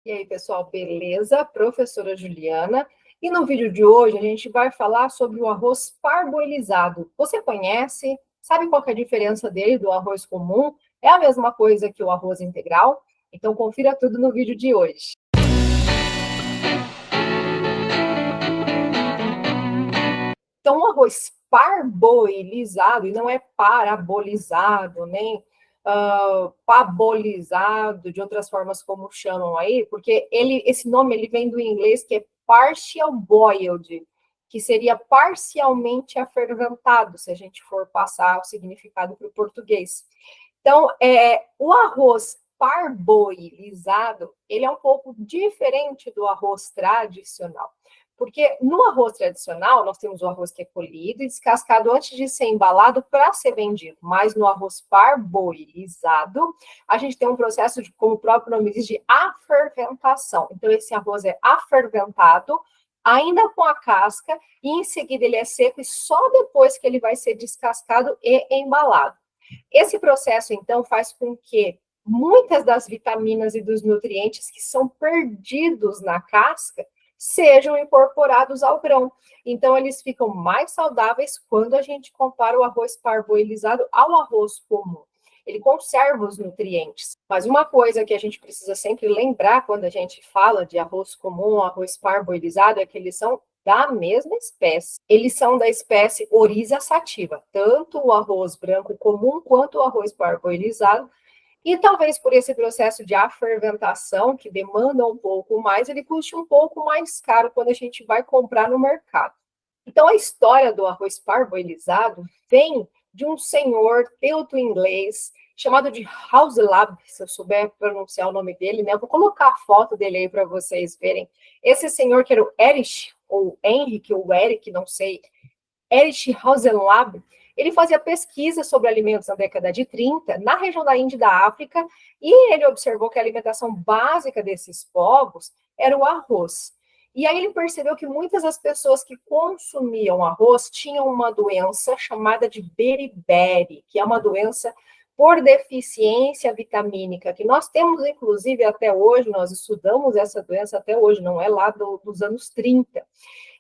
E aí, pessoal, beleza? Professora Juliana. E no vídeo de hoje a gente vai falar sobre o arroz parboilizado. Você conhece? Sabe qual que é a diferença dele do arroz comum? É a mesma coisa que o arroz integral? Então confira tudo no vídeo de hoje. Então, o arroz parboilizado, e não é parabolizado, nem pabolizado, de outras formas como chamam aí, porque esse nome ele vem do inglês que é partial boiled, que seria parcialmente aferventado, se a gente for passar o significado para o português. Então, o arroz parboilizado, ele é um pouco diferente do arroz tradicional. Porque no arroz tradicional, nós temos o arroz que é colhido e descascado antes de ser embalado para ser vendido. Mas no arroz parboilizado, a gente tem um processo, como o próprio nome diz, de aferventação. Então, esse arroz é aferventado, ainda com a casca, e em seguida ele é seco, e só depois que ele vai ser descascado e embalado. Esse processo, então, faz com que muitas das vitaminas e dos nutrientes que são perdidos na casca sejam incorporados ao grão. Então, eles ficam mais saudáveis quando a gente compara o arroz parboilizado ao arroz comum. Ele conserva os nutrientes. Mas uma coisa que a gente precisa sempre lembrar quando a gente fala de arroz comum, arroz parboilizado, é que eles são da mesma espécie. Eles são da espécie Oryza sativa, tanto o arroz branco comum quanto o arroz parboilizado. E talvez por esse processo de aferventação, que demanda um pouco mais, ele custe um pouco mais caro quando a gente vai comprar no mercado. Então, a história do arroz parboilizado vem de um senhor teuto-inglês chamado de Hauselab, se eu souber pronunciar o nome dele, né? Eu vou colocar a foto dele aí para vocês verem. Esse senhor, que era o Erich, ou Henrik, ou Eric, não sei, Erich Hauselab, ele fazia pesquisa sobre alimentos na década de 30, na região da Índia e da África, e ele observou que a alimentação básica desses povos era o arroz. E aí ele percebeu que muitas das pessoas que consumiam arroz tinham uma doença chamada de beriberi, que é uma doença por deficiência vitamínica, que nós temos, inclusive, até hoje, nós estudamos essa doença até hoje, não é lá dos anos 30.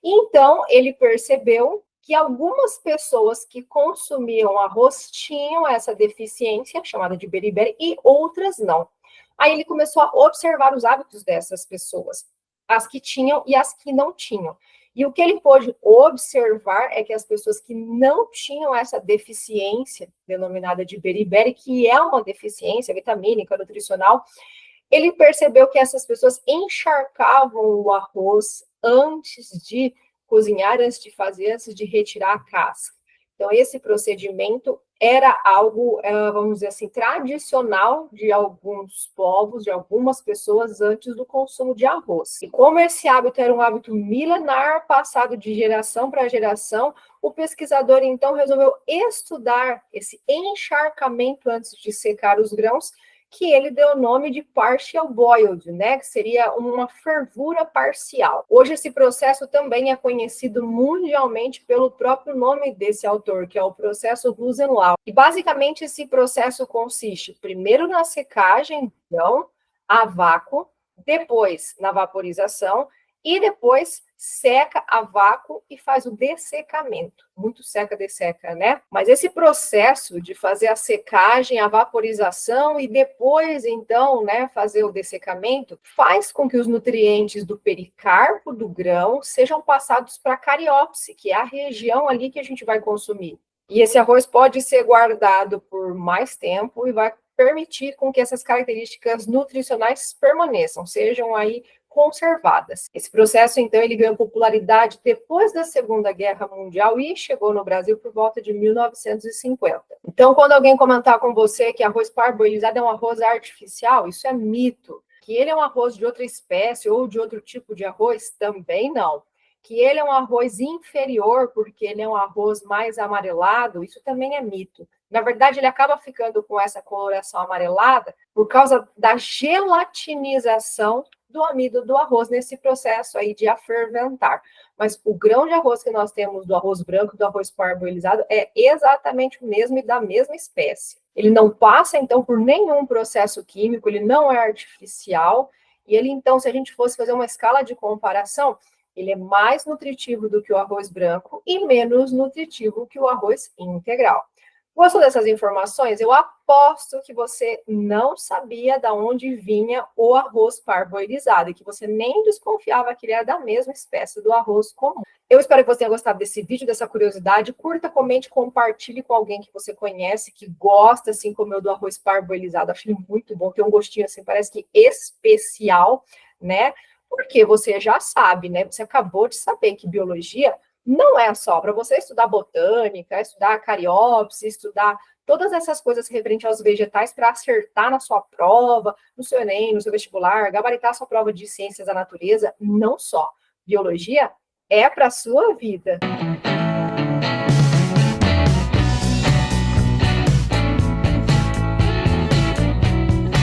Então, ele percebeu que algumas pessoas que consumiam arroz tinham essa deficiência, chamada de beriberi, e outras não. Aí ele começou a observar os hábitos dessas pessoas, as que tinham e as que não tinham. E o que ele pôde observar é que as pessoas que não tinham essa deficiência, denominada de beriberi, que é uma deficiência vitamínica, nutricional, ele percebeu que essas pessoas encharcavam o arroz antes de cozinhar, antes de fazer, antes de retirar a casca. Então, esse procedimento era algo, vamos dizer assim, tradicional de alguns povos, de algumas pessoas, antes do consumo de arroz. E como esse hábito era um hábito milenar, passado de geração para geração, o pesquisador, então, resolveu estudar esse encharcamento antes de secar os grãos, que ele deu o nome de partial boiled, né, que seria uma fervura parcial. Hoje esse processo também é conhecido mundialmente pelo próprio nome desse autor, que é o processo Rosenlau. E basicamente esse processo consiste primeiro na secagem, então, a vácuo, depois na vaporização e depois seca a vácuo e faz o dessecamento. Muito seca, desseca, né? Mas esse processo de fazer a secagem, a vaporização e depois, então, né, fazer o dessecamento, faz com que os nutrientes do pericarpo do grão sejam passados para a cariópse, que é a região ali que a gente vai consumir. E esse arroz pode ser guardado por mais tempo e vai permitir com que essas características nutricionais permaneçam, sejam aí conservadas. Esse processo, então, ele ganhou popularidade depois da Segunda Guerra Mundial e chegou no Brasil por volta de 1950. Então, quando alguém comentar com você que arroz parboilizado é um arroz artificial, isso é mito. Que ele é um arroz de outra espécie ou de outro tipo de arroz, também não. Que ele é um arroz inferior porque ele é um arroz mais amarelado, isso também é mito. Na verdade, ele acaba ficando com essa coloração amarelada por causa da gelatinização do amido do arroz nesse processo aí de aferventar. Mas o grão de arroz que nós temos do arroz branco e do arroz parboilizado é exatamente o mesmo e da mesma espécie. Ele não passa, então, por nenhum processo químico, ele não é artificial E ele, então, se a gente fosse fazer uma escala de comparação, ele é mais nutritivo do que o arroz branco e menos nutritivo que o arroz integral. Gostou dessas informações? Eu aposto que você não sabia de onde vinha o arroz parboilizado e que você nem desconfiava que ele era da mesma espécie do arroz comum. Eu espero que você tenha gostado desse vídeo, dessa curiosidade. Curta, comente, compartilhe com alguém que você conhece, que gosta, assim como eu, do arroz parboilizado. Acho ele muito bom, tem um gostinho assim, parece que especial, né? Porque você já sabe, né? Você acabou de saber que biologia não é só para você estudar botânica, estudar cariópsis, estudar todas essas coisas referentes aos vegetais para acertar na sua prova, no seu Enem, no seu vestibular, gabaritar a sua prova de ciências da natureza, não só. Biologia é para a sua vida.